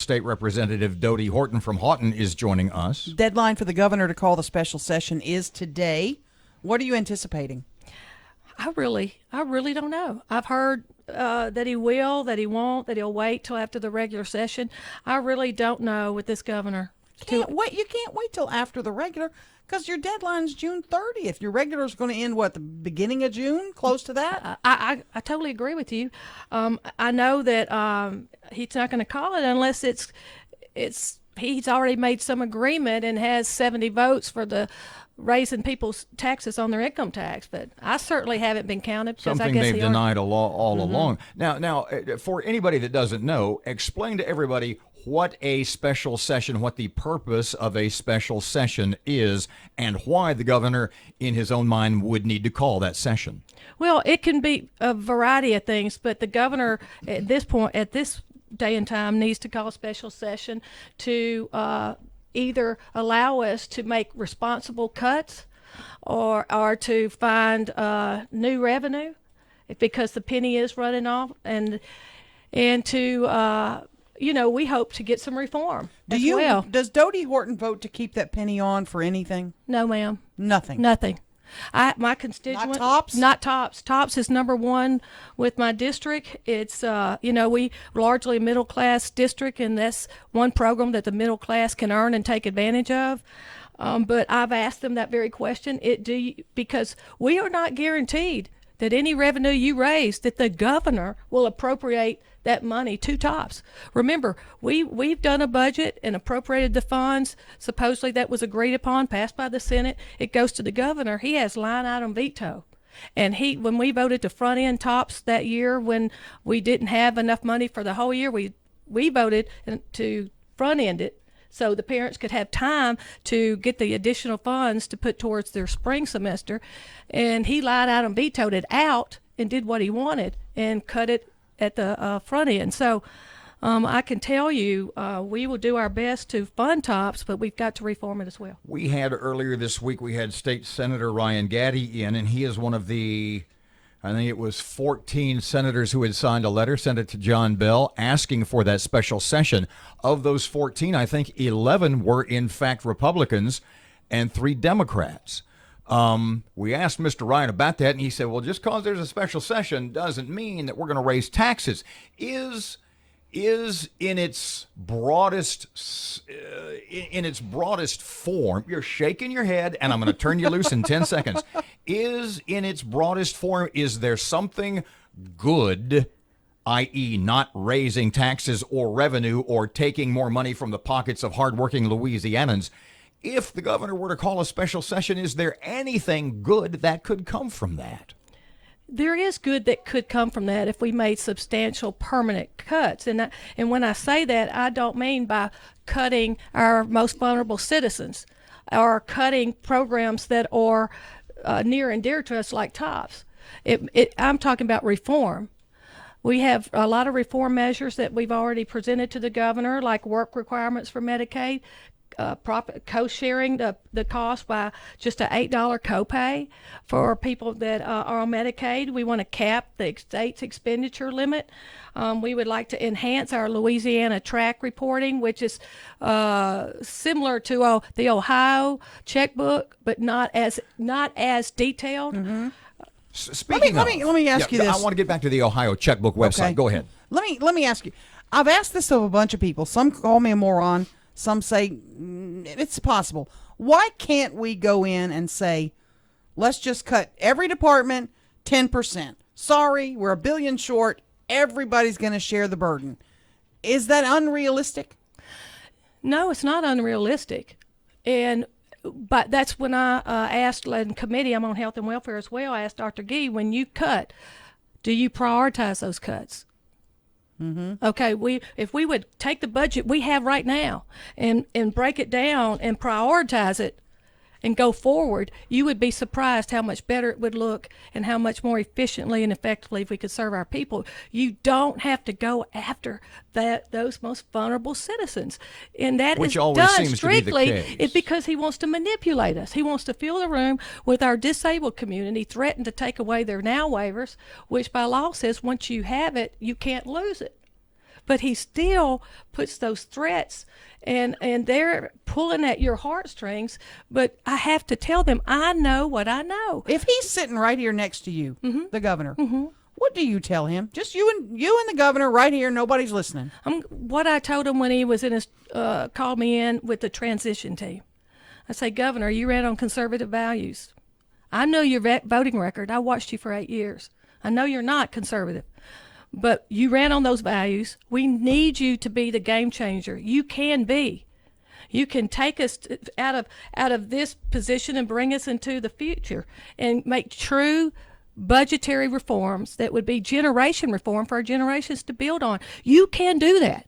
State Representative Dodoe Horton from Haughton is joining us. Deadline for the governor to call the special session is today. What are you anticipating? I really don't know. I've heard that he will, that he won't, that he'll wait till after the regular session. I really don't know with this governor. You can't wait till after the regular, because your deadline's June 30th. Your regular is going to end, the beginning of June? Close to that? I totally agree with you. I know that he's not going to call it unless he's already made some agreement and has 70 votes for the raising people's taxes on their income tax, but I certainly haven't been counted. Something they've denied all along. Now, for anybody that doesn't know, explain to everybody what a special session, what the purpose of a special session is, and why the governor, in his own mind, would need to call that session. Well, it can be a variety of things, but the governor at this day and time needs to call a special session to either allow us to make responsible cuts or to find new revenue because the penny is running off, and to we hope to get some reform as well. Does Dodoe Horton vote to keep that penny on for anything? No, ma'am. Nothing. My constituent. Not TOPS? Not TOPS. TOPS is number one with my district. It's, we largely a middle class district, and that's one program that the middle class can earn and take advantage of. But I've asked them that very question. Because we are not guaranteed that any revenue you raise, that the governor will appropriate that money to TOPS. Remember, we've done a budget and appropriated the funds. Supposedly that was agreed upon, passed by the Senate. It goes to the governor. He has line item veto. And when we voted to front end TOPS that year, when we didn't have enough money for the whole year, we voted to front end it so the parents could have time to get the additional funds to put towards their spring semester. And he line item vetoed it out and did what he wanted and cut it at the front end. So I can tell you we will do our best to fund TOPS, but we've got to reform it as well. We had earlier this week, State Senator Ryan Gaddy in, and he is one of the, I think it was 14 senators who had signed a letter, sent it to John Bel, asking for that special session. Of those 14, I think 11 were in fact Republicans and 3 Democrats. We asked Mr. Wright about that, and he said, well, just because there's a special session doesn't mean that we're going to raise taxes. Is in its broadest form, you're shaking your head, and I'm going to turn you loose in 10 seconds. Is in its broadest form, is there something good, i.e. not raising taxes or revenue or taking more money from the pockets of hardworking Louisianans? If the governor were to call a special session, is there anything good that could come from that? There is good that could come from that if we made substantial permanent cuts. And when I say that, I don't mean by cutting our most vulnerable citizens or cutting programs that are near and dear to us like TOPS. I'm talking about reform. We have a lot of reform measures that we've already presented to the governor, like work requirements for Medicaid, co-sharing the cost by just an $8 copay for people that are on Medicaid. We want to cap the state's expenditure limit. We would like to enhance our Louisiana track reporting, which is similar to the Ohio checkbook, but not as detailed. Mm-hmm. Speaking let me ask you this. I want to get back to the Ohio checkbook website. Okay. Go ahead. Let me ask you. I've asked this of a bunch of people. Some call me a moron. Some say it's possible. Why can't we go in and say, let's just cut every department 10%? Sorry, we're $1 billion short. Everybody's going to share the burden. Is that unrealistic? No, it's not unrealistic. But that's when I asked in committee, I'm on health and welfare as well, I asked Dr. Gee, when you cut, do you prioritize those cuts? Mm-hmm. Okay, if we would take the budget we have right now and break it down and prioritize it and go forward, you would be surprised how much better it would look and how much more efficiently and effectively we could serve our people. You don't have to go after those most vulnerable citizens. And that Which is always done seems to be the strictly case. It's because he wants to manipulate us. He wants to fill the room with our disabled community, threaten to take away their now waivers, which by law says once you have it, you can't lose it. but he still puts those threats, and they're pulling at your heartstrings. But I have to tell them, I know what I know. If he's sitting right here next to you, the governor, what do you tell him? Just you and the governor right here. Nobody's listening. What I told him when he was in his called me in with the transition team. I say, Governor, you ran on conservative values. I know your voting record. I watched you for 8 years. I know you're not conservative, but you ran on those values. We need you to be the game changer. You can be. You can take us out of this position and bring us into the future and make true budgetary reforms that would be generation reform for our generations to build on. You can do that.